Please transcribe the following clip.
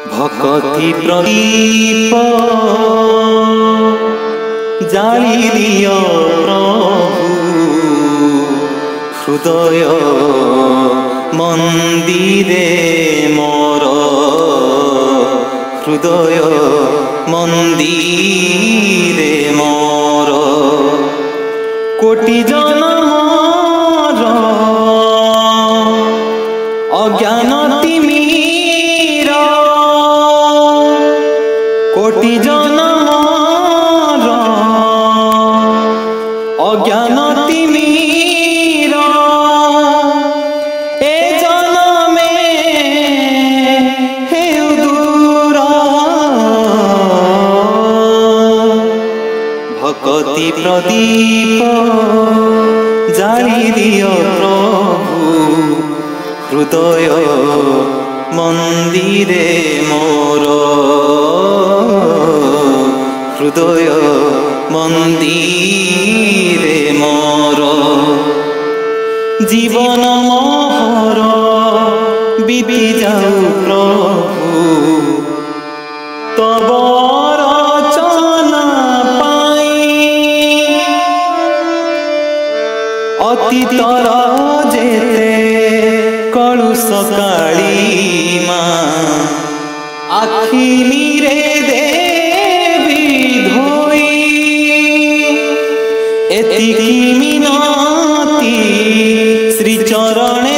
भक्ति प्रदीप जाली दियो प्रभु हृदय मंदिरे मोर हृदय मंदिरे मोर कोटि जन्मर अज्ञान तिमिर कोटि जन्मर अज्ञान तिमिर ए जन्मे हेउ दूर भक्ति प्रदीप जाली दियो प्रभु हृदय मंदिरे मोर हृदय मंदिरे मोर जीवन मोहर बीती जाऊ प्रभु तब रचना पाई अतीतर जेते कलुष कालीमा आखि नीरे देवी धोई एतिकी मिनती श्री चरणे